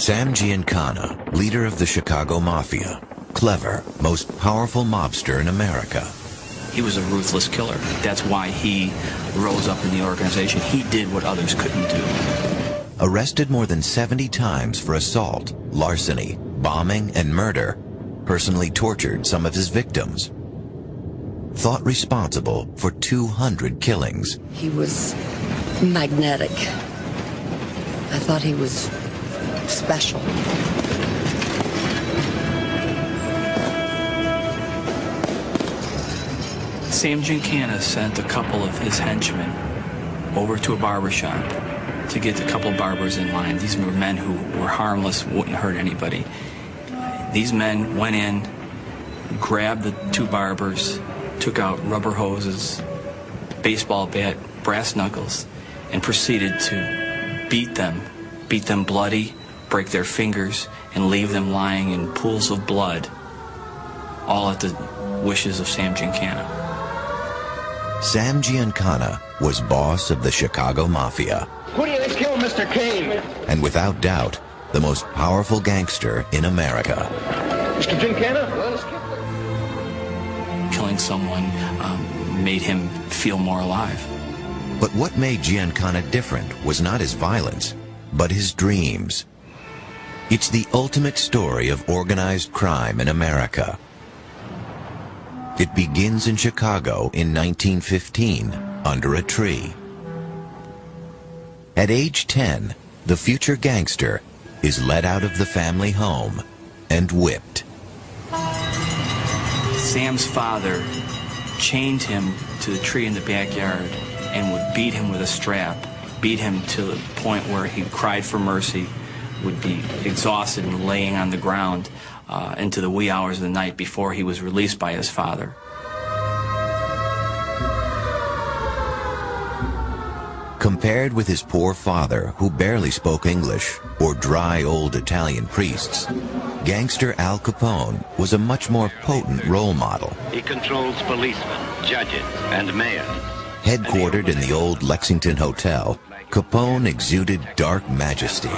Sam Giancana, leader of the Chicago Mafia. Clever, most powerful mobster in America. He was a ruthless killer. That's why he rose up in the organization. He did what others couldn't do. Arrested more than 70 times for assault, larceny, bombing, and murder, personally tortured some of his victims. Thought responsible for 200 killings. He was magnetic. I thought he was special. Sam Giancana sent a couple of his henchmen over to a barber shop to get a couple of barbers in line. These were men who were harmless, wouldn't hurt anybody. These men went in, grabbed the two barbers, took out rubber hoses, baseball bat, brass knuckles, and proceeded to beat them bloody, break their fingers, and leave them lying in pools of blood, all at the wishes of Sam Giancana. Sam Giancana was boss of the Chicago Mafia. Who do you think killed Mr. Kane? And without doubt, the most powerful gangster in America. Mr. Giancana? Killing someone made him feel more alive. But what made Giancana different was not his violence, but his dreams. It's the ultimate story of organized crime in America. It begins in Chicago in 1915, under a tree. At age 10, the future gangster is led out of the family home and whipped. Sam's father chained him to the tree in the backyard and would beat him with a strap, beat him to the point where he cried for mercy, would be exhausted and laying on the ground into the wee hours of the night before he was released by his father. Compared with his poor father, who barely spoke English, or dry old Italian priests, gangster Al Capone was a much more potent role model. He controls policemen, judges, and mayors. Headquartered in the old Lexington Hotel, Capone exuded dark majesty.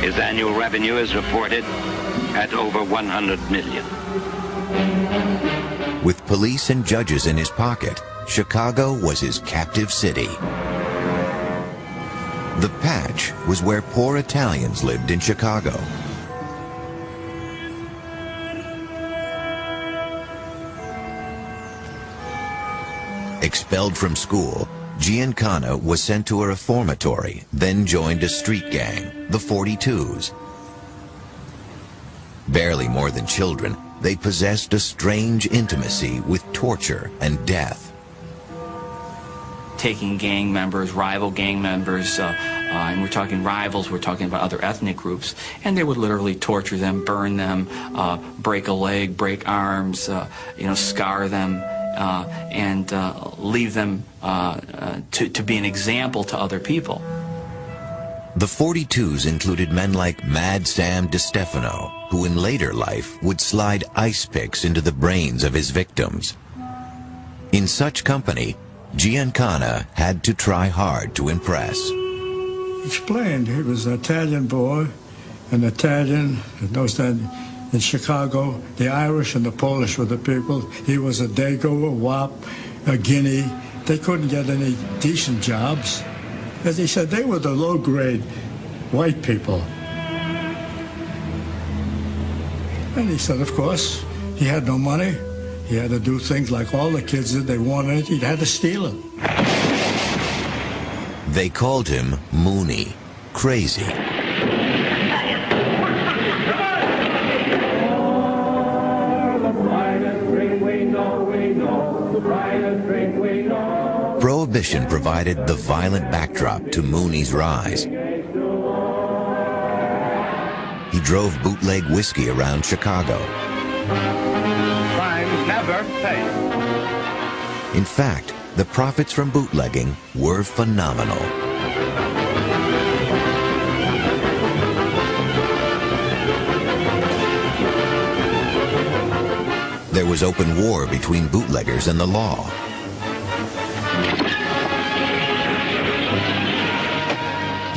His annual revenue is reported at over 100 million. With police and judges in his pocket, Chicago was his captive city. The Patch was where poor Italians lived in Chicago. Expelled from school, Giancana was sent to a reformatory, then joined a street gang, the 42s. Barely more than children, they possessed a strange intimacy with torture and death. Taking gang members, rival gang members, and we're talking rivals, we're talking about other ethnic groups, and they would literally torture them, burn them, break a leg, break arms, scar them, and leave them to be an example to other people. The 42s included men like Mad Sam DiStefano, who in later life would slide ice picks into the brains of his victims. In such company, Giancana had to try hard to impress. Explained he was an Italian boy, an Italian, in those days in Chicago, the Irish and the Polish were the people. He was a Dago, a Wop, a Guinea. They couldn't get any decent jobs. As he said, they were the low-grade white people. And he said, of course, he had no money. He had to do things like all the kids did. They wanted it. He had to steal it. They called him Mooney, crazy. Prohibition provided the violent backdrop to Mooney's rise. He drove bootleg whiskey around Chicago. Crime never pays. In fact, the profits from bootlegging were phenomenal. There was open war between bootleggers and the law.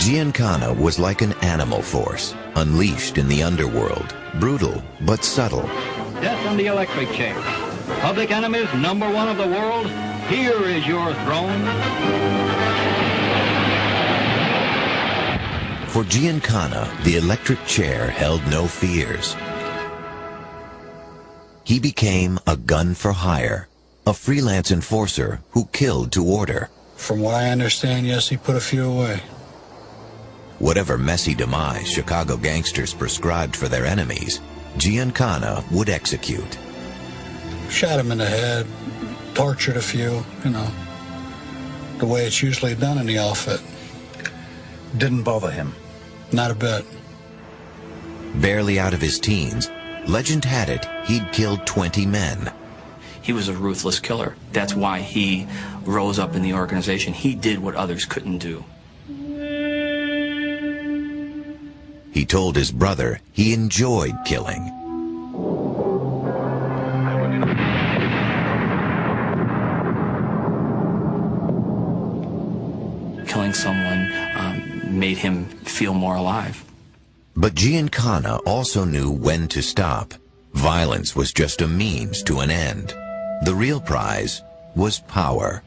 Giancana was like an animal force. unleashed in the underworld, brutal but subtle. Death on the electric chair. Public enemies #1 of the world, here is your throne. For Giancana, the electric chair held no fears. He became a gun for hire, a freelance enforcer who killed to order. From what I understand, yes, he put a few away. Whatever messy demise Chicago gangsters prescribed for their enemies, Giancana would execute. Shot him in the head, tortured a few, you know, the way it's usually done in the outfit. Didn't bother him? Not a bit. Barely out of his teens, legend had it he'd killed 20 men. He was a ruthless killer. That's why he rose up in the organization. He did what others couldn't do. He told his brother he enjoyed killing. Killing someone made him feel more alive. But Giancana also knew when to stop. Violence was just a means to an end. The real prize was power.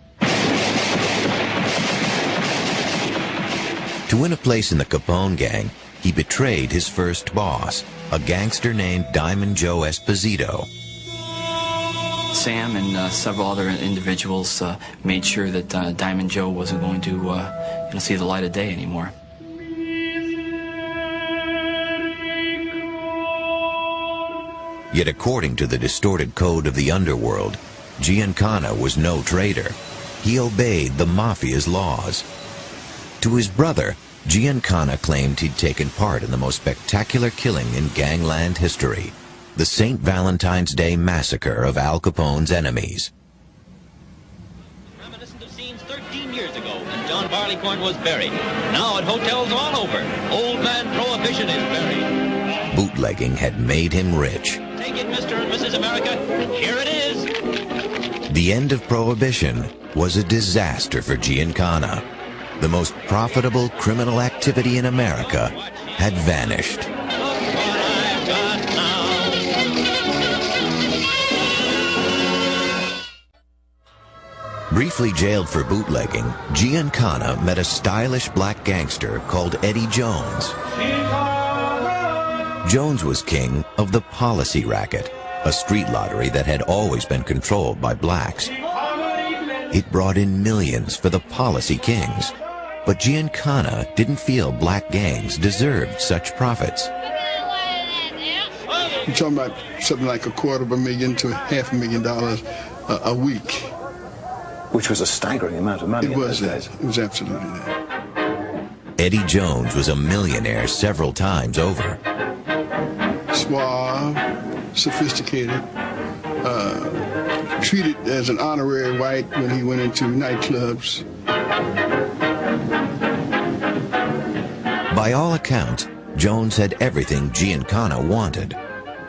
To win a place in the Capone gang, he betrayed his first boss, a gangster named Diamond Joe Esposito. Sam and several other individuals made sure that Diamond Joe wasn't going to see the light of day anymore. Yet according to the distorted code of the underworld, Giancana was no traitor. He obeyed the mafia's laws. To his brother, Giancana claimed he'd taken part in the most spectacular killing in gangland history, the St. Valentine's Day massacre of Al Capone's enemies. Reminiscent of scenes 13 years ago when John Barleycorn was buried. Now at hotels all over, old man Prohibition is buried. Bootlegging had made him rich. Take it, Mr. and Mrs. America. Here it is. The end of Prohibition was a disaster for Giancana. The most profitable criminal activity in America had vanished. Look what I've got now. Briefly jailed for bootlegging, Giancana met a stylish black gangster called Eddie Jones. Jones was king of the Policy Racket, a street lottery that had always been controlled by blacks. It brought in millions for the Policy Kings, but Giancana didn't feel black gangs deserved such profits. You're talking about something like $250,000 to $500,000 a week. Which was a staggering amount of money. It was that. It was absolutely that. Eddie Jones was a millionaire several times over. Suave, sophisticated, treated as an honorary white when he went into nightclubs. By all accounts, Jones had everything Giancana wanted.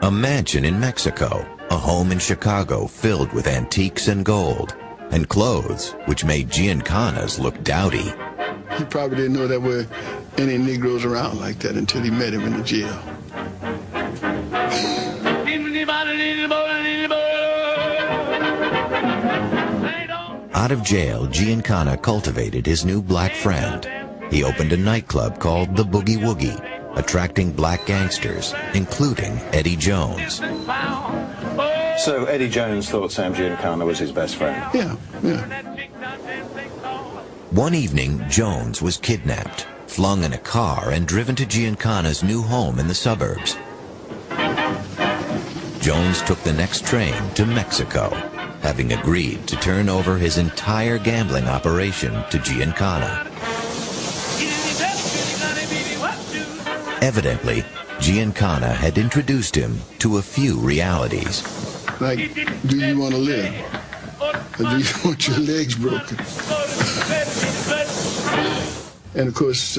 A mansion in Mexico, a home in Chicago filled with antiques and gold, and clothes which made Giancana's look dowdy. He probably didn't know there were any Negroes around like that until he met him in the jail. Out of jail, Giancana cultivated his new black friend. He opened a nightclub called the Boogie Woogie, attracting black gangsters, including Eddie Jones. So Eddie Jones thought Sam Giancana was his best friend? Yeah. One evening, Jones was kidnapped, flung in a car, and driven to Giancana's new home in the suburbs. Jones took the next train to Mexico, having agreed to turn over his entire gambling operation to Giancana. Evidently, Giancana had introduced him to a few realities. Like, do you want to live? Or do you want your legs broken? And of course,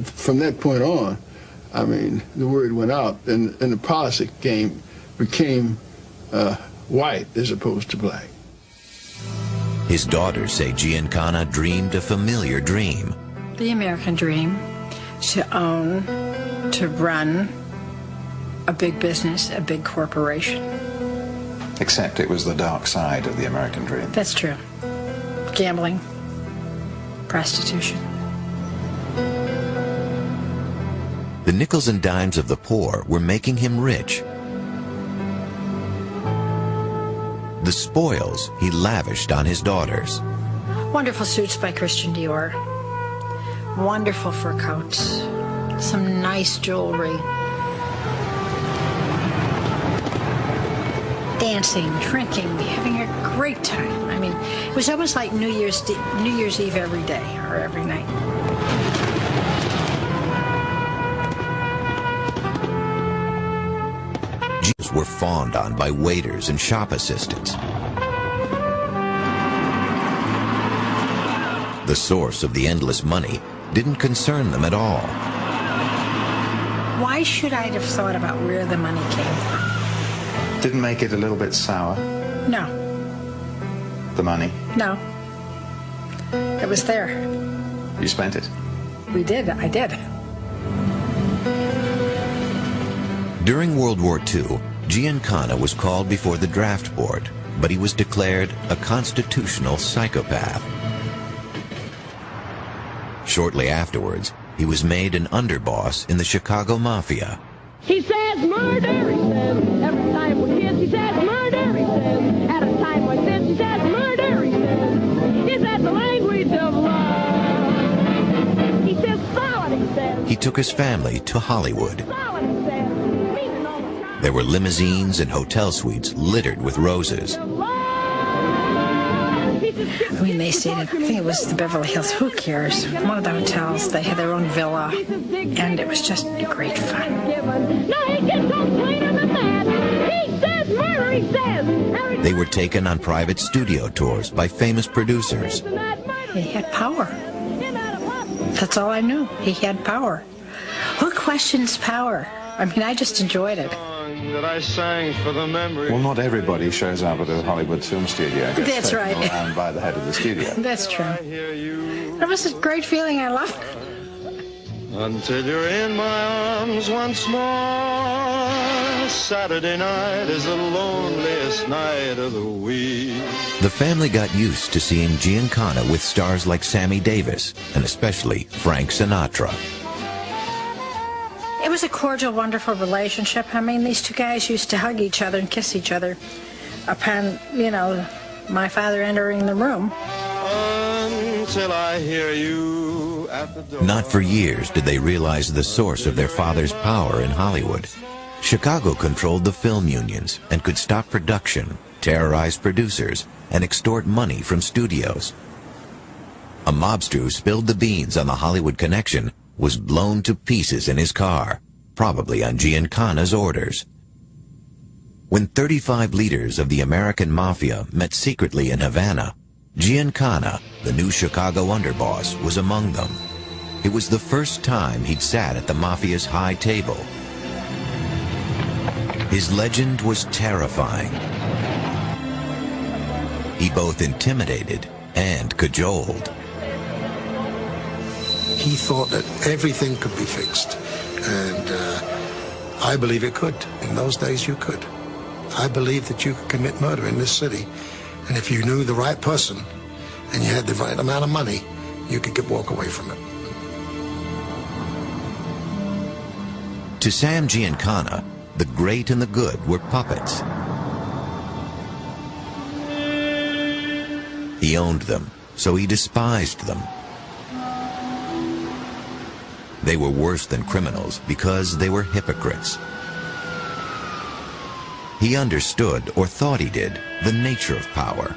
from that point on, I mean, the word went out, and the policy game became white as opposed to black. His daughters say Giancana dreamed a familiar dream. The American dream, to own to run a big business, a big corporation. Except it was the dark side of the American dream. That's true. Gambling, prostitution. The nickels and dimes of the poor were making him rich. The spoils he lavished on his daughters. Wonderful suits by Christian Dior. Wonderful fur coats. Some nice jewelry. Dancing, drinking, having a great time. I mean, it was almost like New Year's Eve every day or every night. Jews were fawned on by waiters and shop assistants. The source of the endless money didn't concern them at all. Why should I have thought about where the money came from? Didn't make it a little bit sour? No. The money? No. It was there. You spent it? We did. I did. During World War II, Giancana was called before the draft board, but he was declared a constitutional psychopath. Shortly afterwards, he was made an underboss in the Chicago Mafia. He says murder, he says. Every time we're kids, he says murder, he says. At a time like this, he says murder, he says. Is that the language of love? He says solid, he says. He took his family to Hollywood. Solid, he says. There were limousines and hotel suites littered with roses. I mean, they stayed at, I think it was the Beverly Hills, who cares? One of the hotels, they had their own villa, and it was just great fun. No, he gets on plainer than that. He says murder, he says. They were taken on private studio tours by famous producers. He had power. That's all I knew. He had power. Who questions power? I mean, I just enjoyed it. That I sang for the memory. Well, not everybody shows up at a Hollywood film studio and gets That's taken right. around by the head of the studio. That's true. It was a great feeling. I loved it. Until you're in my arms once more. Saturday night is the loneliest night of the week. The family got used to seeing Giancana with stars like Sammy Davis and especially Frank Sinatra. It was a cordial, wonderful relationship. I mean, these two guys used to hug each other and kiss each other upon, you know, my father entering the room. Until I hear you at the door. Not for years did they realize the source of their father's power in Hollywood. Chicago controlled the film unions and could stop production, terrorize producers, and extort money from studios. A mobster who spilled the beans on the Hollywood connection was blown to pieces in his car, probably on Giancana's orders. When 35 leaders of the American Mafia met secretly in Havana, Giancana, the new Chicago underboss, was among them. It was the first time he'd sat at the Mafia's high table. His legend was terrifying. He both intimidated and cajoled. He thought that everything could be fixed, and I believe it could. In those days, you could. I believe that you could commit murder in this city, and if you knew the right person and you had the right amount of money, you could walk away from it. To Sam Giancana, the great and the good were puppets. He owned them, so he despised them. They were worse than criminals because they were hypocrites. He understood, or thought he did, the nature of power.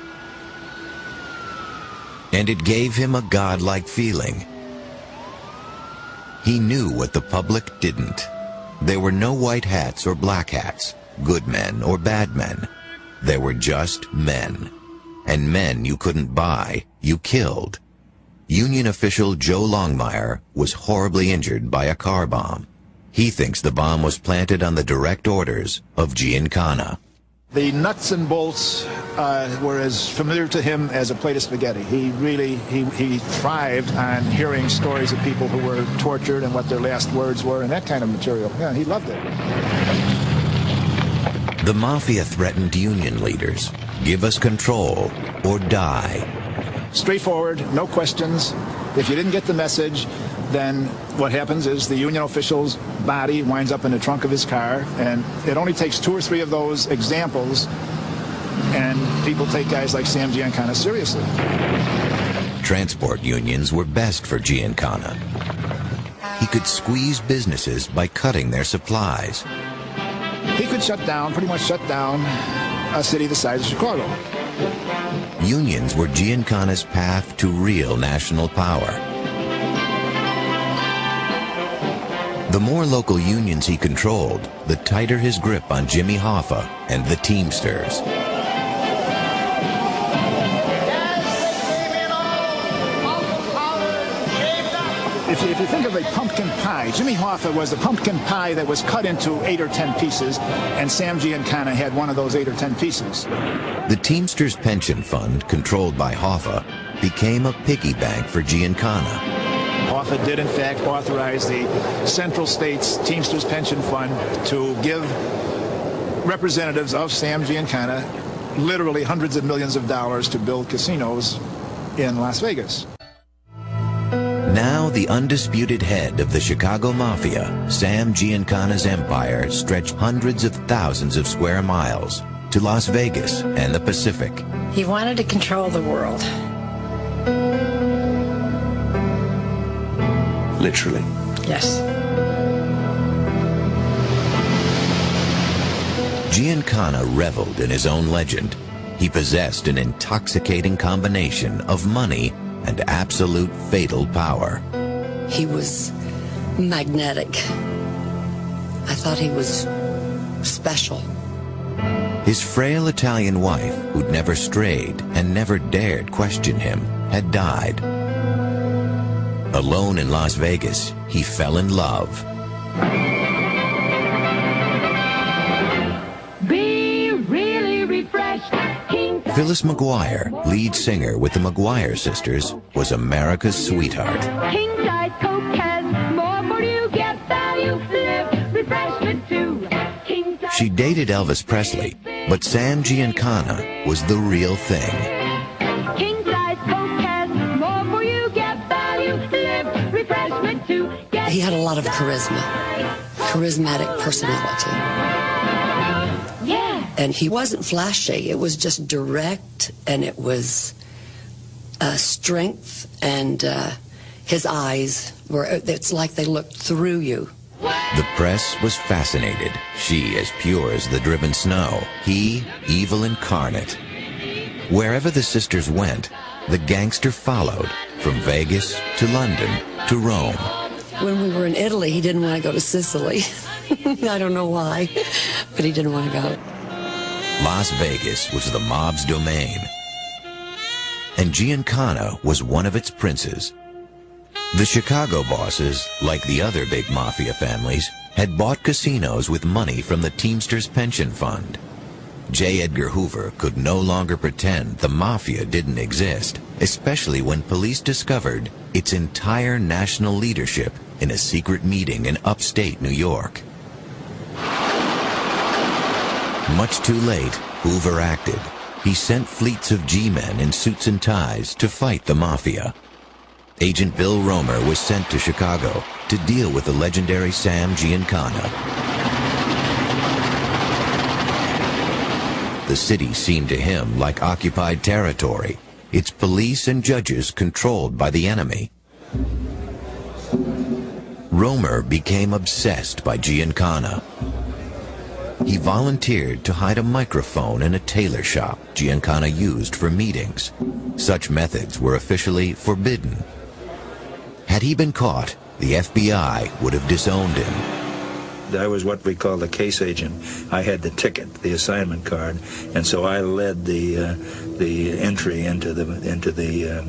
And it gave him a godlike feeling. He knew what the public didn't. There were no white hats or black hats, good men or bad men. There were just men. And men you couldn't buy, you killed. Union official Joe Longmire was horribly injured by a car bomb. He thinks the bomb was planted on the direct orders of Giancana. The nuts and bolts were as familiar to him as a plate of spaghetti. He really, he thrived on hearing stories of people who were tortured and what their last words were and that kind of material. Yeah, he loved it. The Mafia threatened union leaders, give us control or die. Straightforward, no questions. If you didn't get the message, then what happens is the union official's body winds up in the trunk of his car, and it only takes 2 or 3 of those examples, and people take guys like Sam Giancana seriously. Transport unions were best for Giancana. He could squeeze businesses by cutting their supplies. He could pretty much shut down a city the size of Chicago. Unions were Giancana's path to real national power. The more local unions he controlled, the tighter his grip on Jimmy Hoffa and the Teamsters. If you think of a pumpkin pie, Jimmy Hoffa was a pumpkin pie that was cut into 8 or 10 pieces, and Sam Giancana had one of those 8 or 10 pieces. The Teamsters pension fund, controlled by Hoffa, became a piggy bank for Giancana. Hoffa did, in fact, authorize the Central States Teamsters Pension Fund to give representatives of Sam Giancana literally hundreds of millions of dollars to build casinos in Las Vegas. Now the undisputed head of the Chicago Mafia, Sam Giancana's empire stretched hundreds of thousands of square miles to Las Vegas and the Pacific. He wanted to control the world. Literally. Yes. Giancana reveled in his own legend. He possessed an intoxicating combination of money and absolute fatal power. He was magnetic. I thought he was special. His frail Italian wife, who'd never strayed and never dared question him, had died. Alone in Las Vegas, he fell in love. Be really refreshed. Phyllis McGuire, lead singer with the McGuire sisters, was America's sweetheart. King size Coke has more for you, get value, live, refreshment too. King size. She dated Elvis Presley, but Sam Giancana was the real thing. King size Coke has more for you, get value, live, refreshment too. He had a lot of charismatic personality. And he wasn't flashy. It was just direct, and it was strength, and his eyes were, it's like they looked through you. The press was fascinated. She as pure as the driven snow. He evil incarnate. Wherever the sisters went, the gangster followed, from Vegas to London to Rome. When we were in Italy, he didn't want to go to Sicily. I don't know why, but he didn't want to go. Las Vegas was the mob's domain, and Giancana was one of its princes. The Chicago bosses, like the other big mafia families, had bought casinos with money from the Teamsters Pension Fund. J. Edgar Hoover could no longer pretend the mafia didn't exist, especially when police discovered its entire national leadership in a secret meeting in upstate New York. Much too late, Hoover acted. He sent fleets of G-men in suits and ties to fight the mafia. Agent Bill Romer was sent to Chicago to deal with the legendary Sam Giancana. The city seemed to him like occupied territory, its police and judges controlled by the enemy. Romer became obsessed by Giancana. He volunteered to hide a microphone in a tailor shop Giancana used for meetings. Such methods were officially forbidden. Had he been caught, the FBI would have disowned him. I was what we call the case agent. I had the ticket, the assignment card, and so I led the entry into the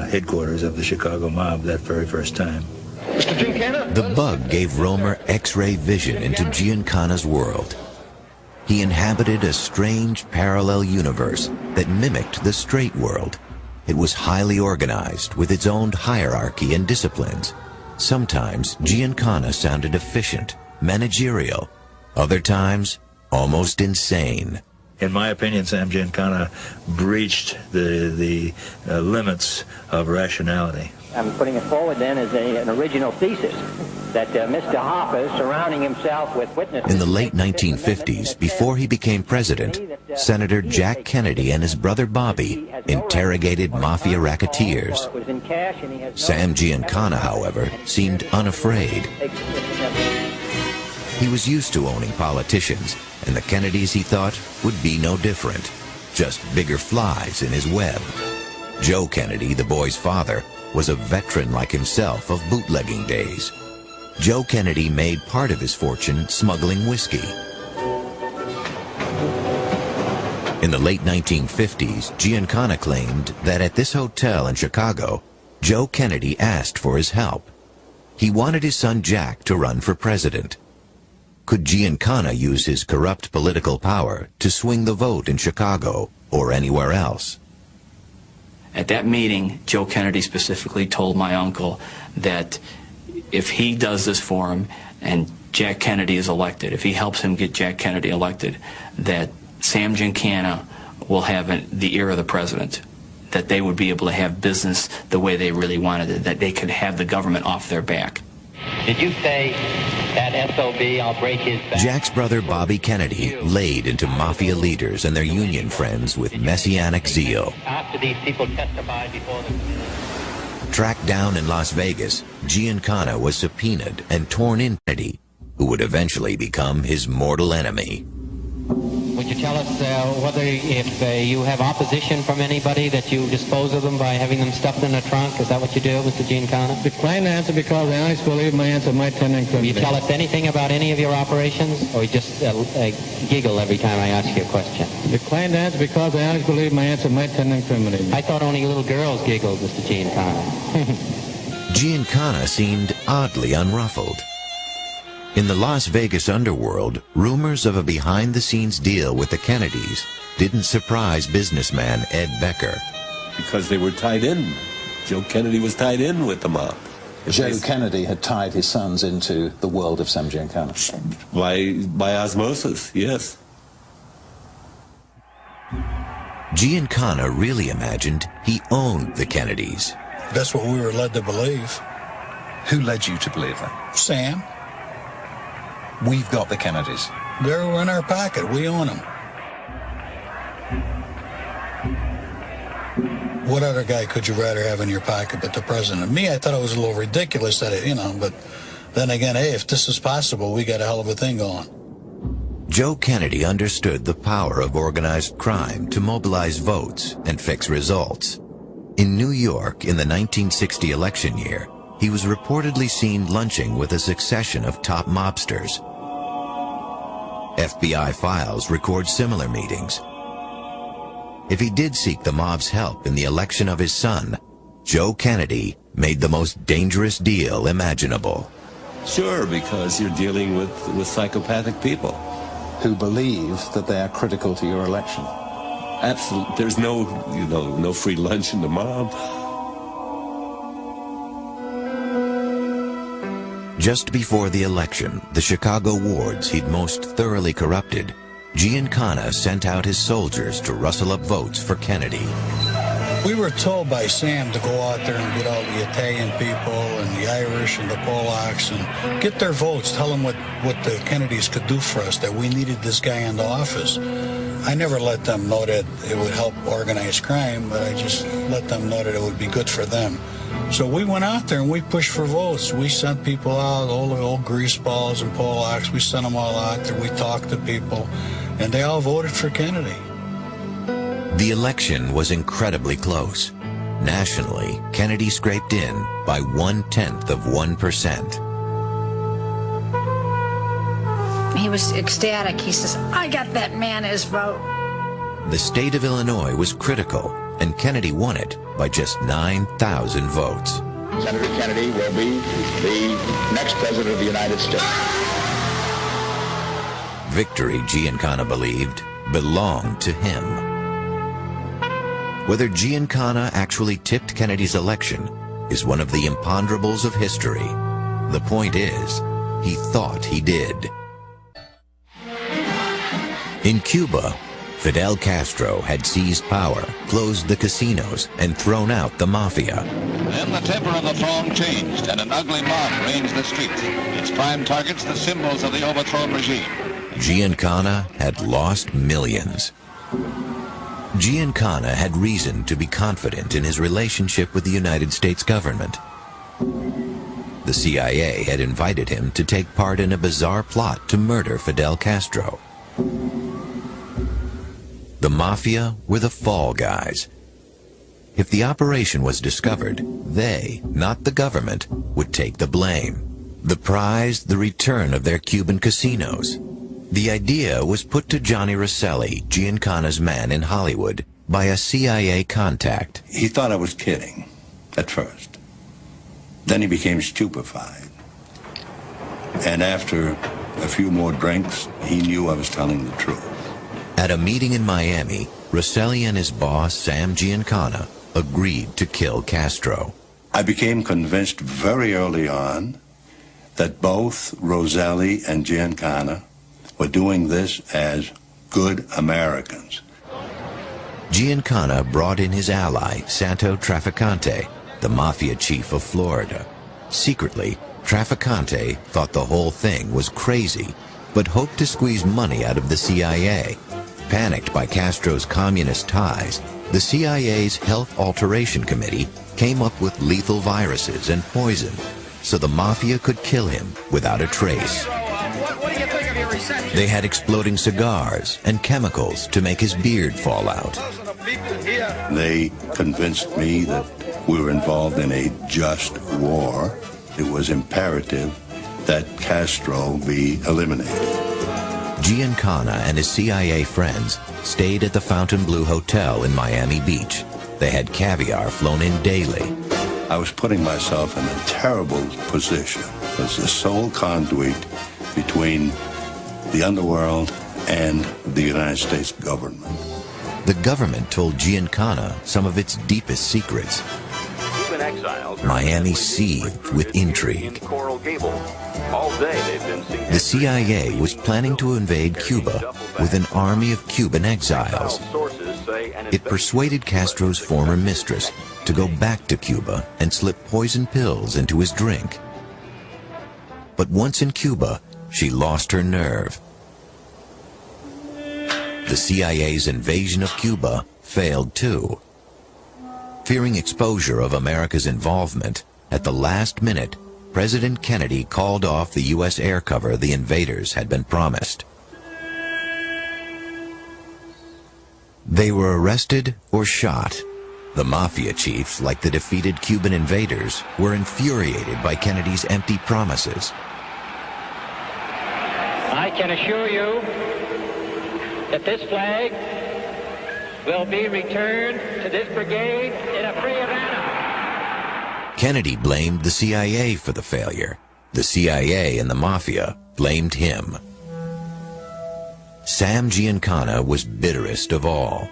headquarters of the Chicago mob that very first time. The bug gave Romer X-ray vision into Giancana's world. He inhabited a strange parallel universe that mimicked the straight world. It was highly organized with its own hierarchy and disciplines. Sometimes Giancana sounded efficient, managerial. Other times, almost insane. In my opinion, Sam Giancana breached the limits of rationality. I'm putting it forward then as an original thesis that Mr. Hoffa, surrounding himself with witnesses... In the late 1950s, before he became president, Senator Jack Kennedy and his brother Bobby interrogated mafia racketeers. Sam Giancana, however, seemed unafraid. He was used to owning politicians, and the Kennedys, he thought, would be no different. Just bigger flies in his web. Joe Kennedy, the boy's father, was a veteran like himself of bootlegging days. Joe Kennedy made part of his fortune smuggling whiskey. In the late 1950s, Giancana claimed that at this hotel in Chicago, Joe Kennedy asked for his help. He wanted his son Jack to run for president. Could Giancana use his corrupt political power to swing the vote in Chicago or anywhere else? At that meeting, Joe Kennedy specifically told my uncle that if he does this for him and Jack Kennedy is elected, if he helps him get Jack Kennedy elected, that Sam Giancana will have the ear of the president, that they would be able to have business the way they really wanted it, that they could have the government off their back. Did you say that SOB, I'll break his back? Jack's brother Bobby Kennedy laid into mafia leaders and their union friends with messianic zeal. After these people testified before the... Tracked down in Las Vegas, Giancana was subpoenaed and torn in Kennedy, who would eventually become his mortal enemy. Would you tell us whether if you have opposition from anybody that you dispose of them by having them stuffed in a trunk? Is that what you do, Mr. Giancana? Decline to answer because I honestly believe my answer might tend to incriminate. Will you tell us anything about any of your operations, or you just giggle every time I ask you a question? Decline to answer because I honestly believe my answer might tend to incriminate me. I thought only little girls giggled, Mr. Giancana. Giancana seemed oddly unruffled. In the Las Vegas underworld, rumors of a behind-the-scenes deal with the Kennedys didn't surprise businessman Ed Becker. Because they were tied in. Joe Kennedy was tied in with the mob. Joe Kennedy had tied his sons into the world of Sam Giancana. By osmosis, yes. Giancana really imagined he owned the Kennedys. That's what we were led to believe. Who led you to believe that? Sam. We've got the Kennedys. They're in our pocket. We own them. What other guy could you rather have in your pocket but the president? Me, I thought it was a little ridiculous that but then again, hey, if this is possible, we got a hell of a thing going. Joe Kennedy understood the power of organized crime to mobilize votes and fix results. In New York in the 1960 election year, he was reportedly seen lunching with a succession of top mobsters. FBI files record similar meetings. If he did seek the mob's help in the election of his son, Joe Kennedy made the most dangerous deal imaginable. Sure, because you're dealing with psychopathic people. Who believe that they are critical to your election. Absolutely. There's no free lunch in the mob. Just before the election, the Chicago wards he'd most thoroughly corrupted, Giancana sent out his soldiers to rustle up votes for Kennedy. We were told by Sam to go out there and get all the Italian people and the Irish and the Polacks and get their votes, tell them what the Kennedys could do for us, that we needed this guy in the office. I never let them know that it would help organize crime, but I just let them know that it would be good for them. So we went out there and we pushed for votes. We sent people out, all the old greaseballs and Polacks, we sent them all out there, we talked to people, and they all voted for Kennedy. The election was incredibly close. Nationally, Kennedy scraped in by 0.1%. He was ecstatic. He says, I got that man his vote. The state of Illinois was critical, and Kennedy won it by just 9,000 votes. Senator Kennedy will be the next president of the United States. victory, Giancana believed, belonged to him. Whether Giancana actually tipped Kennedy's election is one of the imponderables of history. The point is, he thought he did. In Cuba, Fidel Castro had seized power, closed the casinos, and thrown out the mafia. Then the temper of the throng changed, and an ugly mob ranged the streets. Its prime targets the symbols of the overthrown regime. Giancana had lost millions. Giancana had reason to be confident in his relationship with the United States government. The CIA had invited him to take part in a bizarre plot to murder Fidel Castro. The mafia were the fall guys. If the operation was discovered, they, not the government, would take the blame. The prize, the return of their Cuban casinos. The idea was put to Johnny Rosselli, Giancana's man in Hollywood, by a CIA contact. He thought I was kidding, at first. Then he became stupefied. And after a few more drinks, he knew I was telling the truth. At a meeting in Miami, Rosselli and his boss, Sam Giancana, agreed to kill Castro. I became convinced very early on that both Rosselli and Giancana were doing this as good Americans. Giancana brought in his ally, Santo Trafficante, the mafia chief of Florida. Secretly, Trafficante thought the whole thing was crazy, but hoped to squeeze money out of the CIA. Panicked by Castro's communist ties, the CIA's Health Alteration Committee came up with lethal viruses and poison, so the mafia could kill him without a trace. They had exploding cigars and chemicals to make his beard fall out. They convinced me that we were involved in a just war. It was imperative that Castro be eliminated. Giancana and his CIA friends stayed at the Fontainebleau Hotel in Miami Beach. They had caviar flown in daily. I was putting myself in a terrible position as the sole conduit between the underworld and the United States government. The government told Giancana some of its deepest secrets. Miami seethed with intrigue. The CIA was planning to invade Cuba with an army of Cuban exiles. It persuaded Castro's former mistress to go back to Cuba and slip poison pills into his drink. But once in Cuba, she lost her nerve. The CIA's invasion of Cuba failed too. Fearing exposure of America's involvement, at the last minute, President Kennedy called off the U.S. air cover the invaders had been promised. They were arrested or shot. The mafia chiefs, like the defeated Cuban invaders, were infuriated by Kennedy's empty promises. I can assure you that this flag will be returned to this brigade in a free Havana. Kennedy blamed the CIA for the failure. The CIA and the mafia blamed him. Sam Giancana was bitterest of all.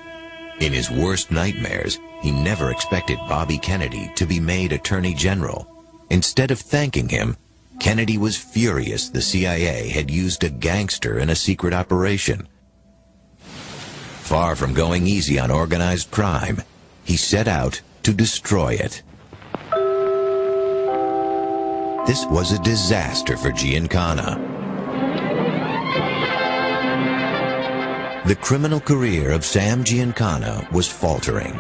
In his worst nightmares, he never expected Bobby Kennedy to be made Attorney General. Instead of thanking him, Kennedy was furious the CIA had used a gangster in a secret operation. Far from going easy on organized crime, he set out to destroy it. This was a disaster for Giancana. The criminal career of Sam Giancana was faltering.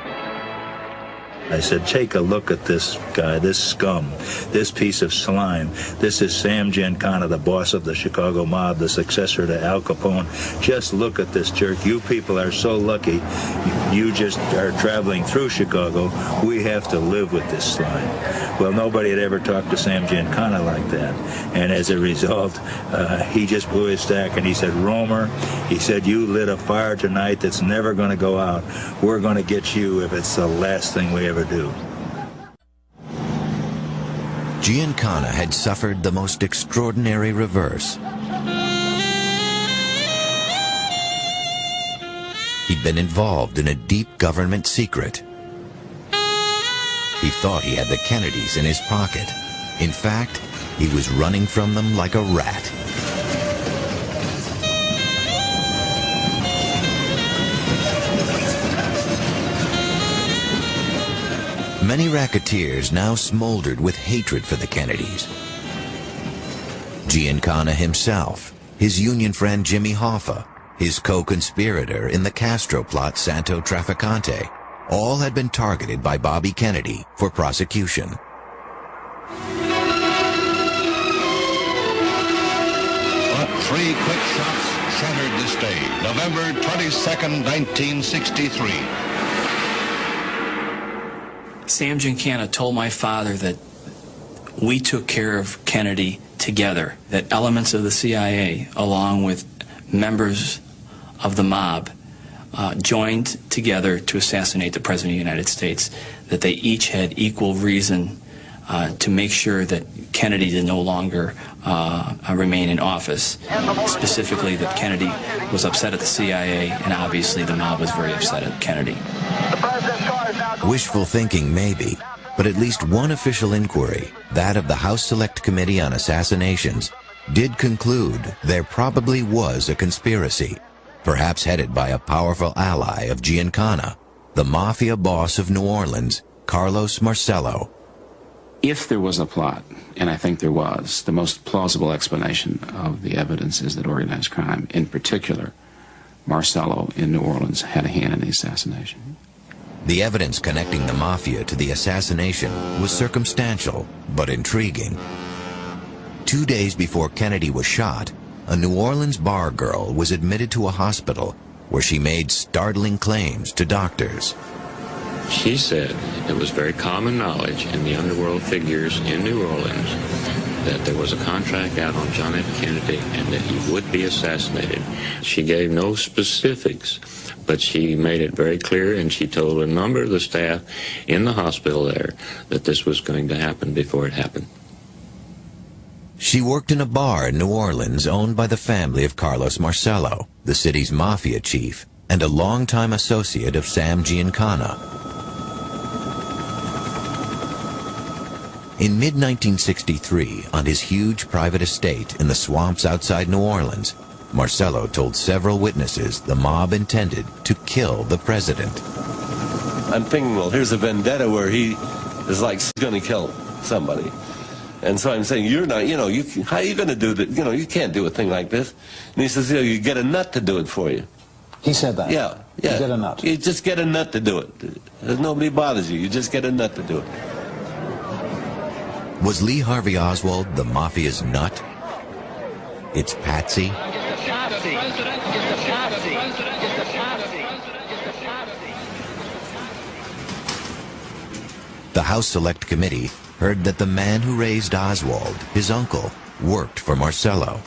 I said, take a look at this guy, this scum, this piece of slime. This is Sam Giancana, the boss of the Chicago mob, the successor to Al Capone. Just look at this jerk. You people are so lucky. You just are traveling through Chicago. We have to live with this slime. Well, nobody had ever talked to Sam Giancana like that. And as a result, he just blew his stack and he said, Romer, he said, you lit a fire tonight that's never going to go out. We're going to get you if it's the last thing we ever do. Giancana had suffered the most extraordinary reverse. he'd been involved in a deep government secret. He thought he had the Kennedys in his pocket. In fact, he was running from them like a rat. Many racketeers now smoldered with hatred for the Kennedys. Giancana himself, his Union friend Jimmy Hoffa, his co-conspirator in the Castro plot Santo Trafficante, all had been targeted by Bobby Kennedy for prosecution. But 3 quick shots shattered this day, November 22nd, 1963. Sam Giancana told my father that we took care of Kennedy together, that elements of the CIA, along with members of the mob, joined together to assassinate the President of the United States, that they each had equal reason to make sure that Kennedy did no longer remain in office. Specifically, that Kennedy was upset at the CIA, and obviously the mob was very upset at Kennedy. Wishful thinking, maybe, but at least one official inquiry, that of the House Select Committee on Assassinations, did conclude there probably was a conspiracy, perhaps headed by a powerful ally of Giancana, the mafia boss of New Orleans, Carlos Marcello. If there was a plot, and I think there was, the most plausible explanation of the evidence is that organized crime, in particular, Marcello in New Orleans, had a hand in the assassination. The evidence connecting the mafia to the assassination was circumstantial, but intriguing. 2 days before Kennedy was shot, a New Orleans bar girl was admitted to a hospital where she made startling claims to doctors. She said it was very common knowledge in the underworld figures in New Orleans that there was a contract out on John F. Kennedy and that he would be assassinated. She gave no specifics, but she made it very clear, and she told a number of the staff in the hospital there that this was going to happen before it happened. She worked in a bar in New Orleans owned by the family of Carlos Marcello, the city's mafia chief, and a longtime associate of Sam Giancana. In mid-1963, on his huge private estate in the swamps outside New Orleans, Marcello told several witnesses the mob intended to kill the president. I'm thinking, well, here's a vendetta where he is like going to kill somebody. And so I'm saying, you're not, how are you going to do that? You can't do a thing like this. And he says, you get a nut to do it for you. He said that? Yeah. You get a nut? You just get a nut to do it. There's nobody bothers you. You just get a nut to do it. Was Lee Harvey Oswald the mafia's nut? It's Patsy? The House Select Committee heard that the man who raised Oswald, his uncle, worked for Marcello.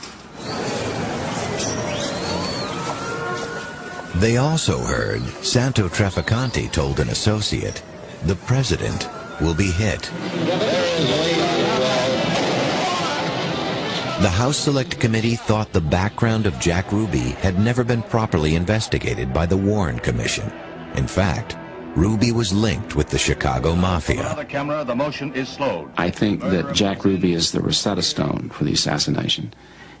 They also heard Santo Trafficante told an associate, the president will be hit. The House Select Committee thought the background of Jack Ruby had never been properly investigated by the Warren Commission. In fact, Ruby was linked with the Chicago Mafia. Camera, the motion is slowed. I think that Jack Ruby is the Rosetta Stone for the assassination.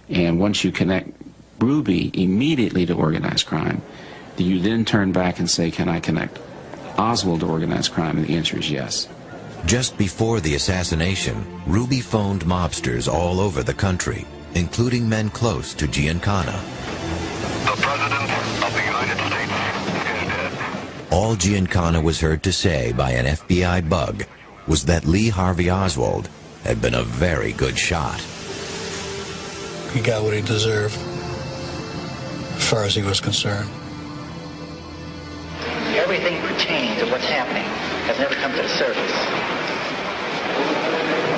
And once you connect Ruby immediately to organized crime, do you then turn back and say, can I connect Oswald to organized crime? And the answer is yes. Just before the assassination, Ruby phoned mobsters all over the country, including men close to Giancana. The President of the United States is dead. All Giancana was heard to say by an FBI bug was that Lee Harvey Oswald had been a very good shot. He got what he deserved, as far as he was concerned. Everything pertaining to what's happening has never come to the surface.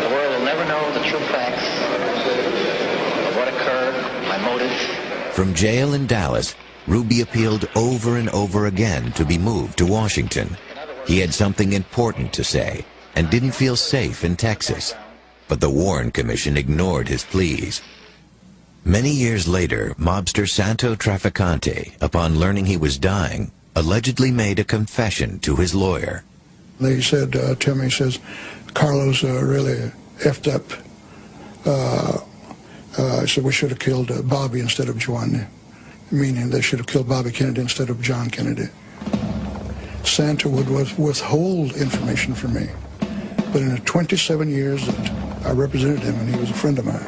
The world will never know the true facts of what occurred, my motives. From jail in Dallas, Ruby appealed over and over again to be moved to Washington. He had something important to say and didn't feel safe in Texas. But the Warren Commission ignored his pleas. Many years later, mobster Santo Trafficante, upon learning he was dying, allegedly made a confession to his lawyer. They said, Timmy says, Carlos really effed up. I said we should have killed Bobby instead of Giovanni, meaning they should have killed Bobby Kennedy instead of John Kennedy. Santa would withhold information from me, but in the 27 years that I represented him, and he was a friend of mine,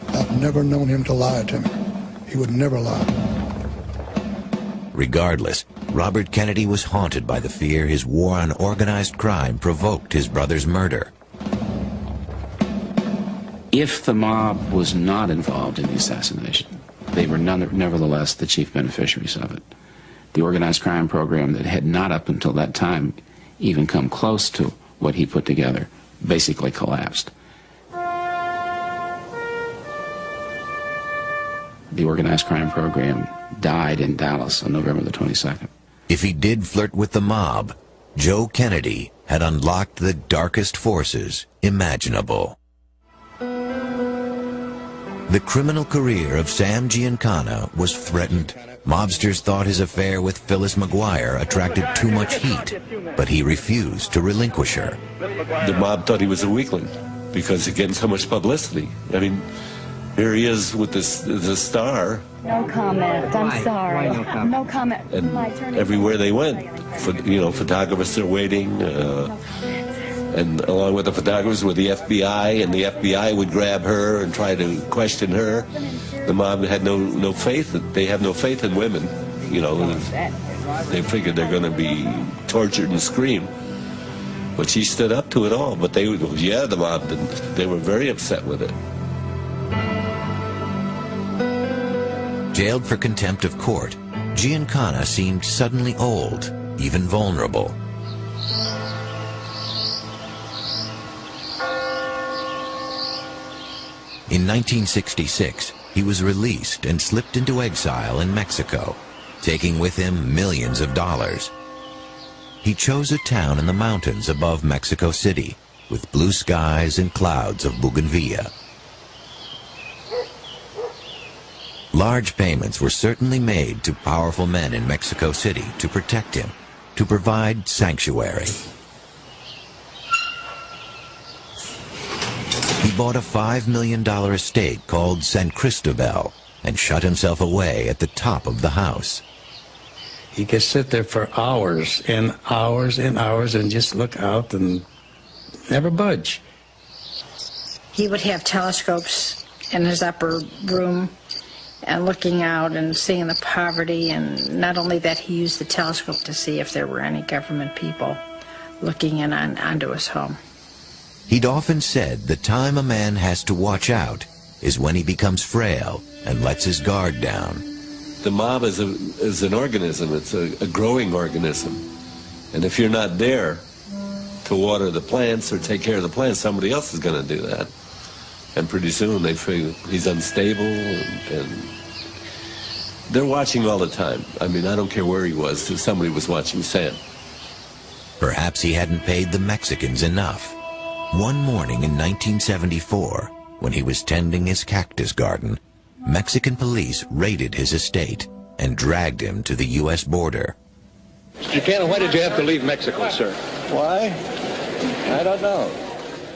I've never known him to lie to me. He would never lie. Regardless, Robert Kennedy was haunted by the fear his war on organized crime provoked his brother's murder. If the mob was not involved in the assassination, they were nevertheless the chief beneficiaries of it. The organized crime program that had not up until that time even come close to what he put together basically collapsed. The organized crime program died in Dallas on November the 22nd. If he did flirt with the mob, Joe Kennedy had unlocked the darkest forces imaginable. The criminal career of Sam Giancana was threatened. Mobsters thought his affair with Phyllis McGuire attracted too much heat, but he refused to relinquish her. The mob thought he was a weakling because he getting so much publicity. I mean, here he is with the star. No comment. I'm sorry. No comment. And everywhere they went, photographers are waiting. And along with the photographers were the FBI, and the FBI would grab her and try to question her. The mob had no faith. They have no faith in women. They figured they're going to be tortured and scream. But she stood up to it all. But the mob didn't. They were very upset with it. Jailed for contempt of court, Giancana seemed suddenly old, even vulnerable. In 1966, he was released and slipped into exile in Mexico, taking with him millions of dollars. He chose a town in the mountains above Mexico City, with blue skies and clouds of bougainvillea. Large payments were certainly made to powerful men in Mexico City to protect him, to provide sanctuary. He bought a $5 million estate called San Cristobal and shut himself away at the top of the house. He could sit there for hours and hours and hours and just look out and never budge. He would have telescopes in his upper room and looking out and seeing the poverty, and not only that, he used the telescope to see if there were any government people looking in onto his home. He'd often said the time a man has to watch out is when he becomes frail and lets his guard down. The mob is an organism. It's a growing organism. And if you're not there to water the plants or take care of the plants, somebody else is going to do that. And pretty soon they feel he's unstable, and they're watching all the time. I mean, I don't care where he was, somebody was watching Sam. Perhaps he hadn't paid the Mexicans enough. One morning in 1974, when he was tending his cactus garden, Mexican police raided his estate and dragged him to the U.S. border. Mr. Giancana, why did you have to leave Mexico, sir? Why? I don't know.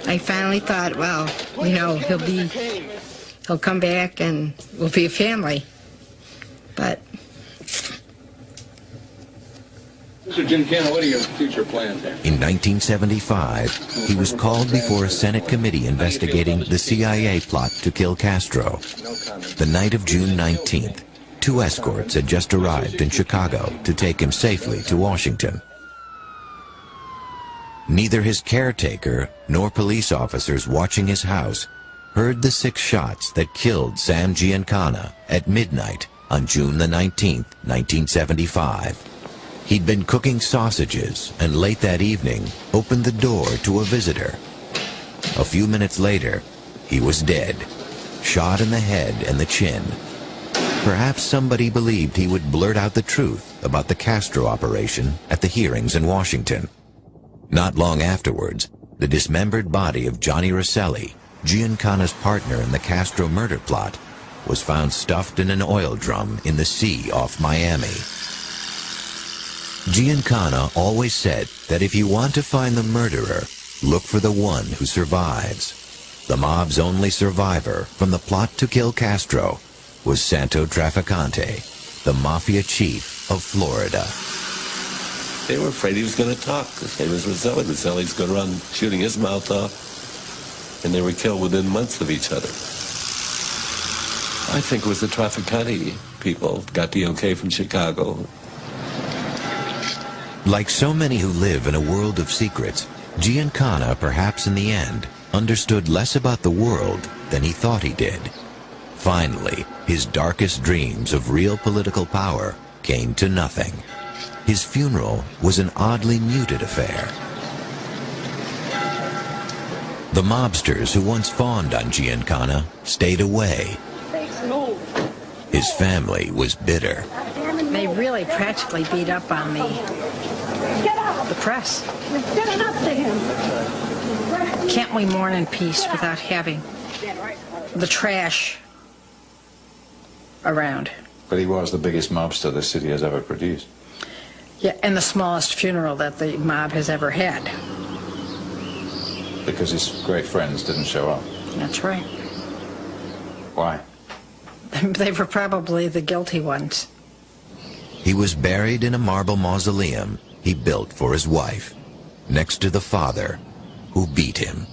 I finally thought, well, he'll come back and we'll be a family. But Mr. Giancana, what are your future plans here? In 1975, he was called before a Senate committee investigating the CIA plot to kill Castro. The night of June 19th, 2 escorts had just arrived in Chicago to take him safely to Washington. Neither his caretaker nor police officers watching his house heard the 6 shots that killed Sam Giancana at midnight on June the 19th, 1975. He'd been cooking sausages and late that evening opened the door to a visitor. A few minutes later, he was dead, shot in the head and the chin. Perhaps somebody believed he would blurt out the truth about the Castro operation at the hearings in Washington. Not long afterwards, the dismembered body of Johnny Rosselli, Giancana's partner in the Castro murder plot, was found stuffed in an oil drum in the sea off Miami. Giancana always said that if you want to find the murderer, look for the one who survives. The mob's only survivor from the plot to kill Castro was Santo Trafficante, the mafia chief of Florida. They were afraid he was going to talk. The same as Roselli. Roselli's going around shooting his mouth off, and they were killed within months of each other. I think it was the Trafficante people got the okay from Chicago. Like so many who live in a world of secrets, Giancana, perhaps in the end, understood less about the world than he thought he did. Finally, his darkest dreams of real political power came to nothing. His funeral was an oddly muted affair. The mobsters who once fawned on Giancana stayed away. His family was bitter. They really practically beat up on the press. Can't we mourn in peace without having the trash around? But he was the biggest mobster this city has ever produced. Yeah, and the smallest funeral that the mob has ever had. Because his great friends didn't show up. That's right. Why? They were probably the guilty ones. He was buried in a marble mausoleum he built for his wife, next to the father who beat him.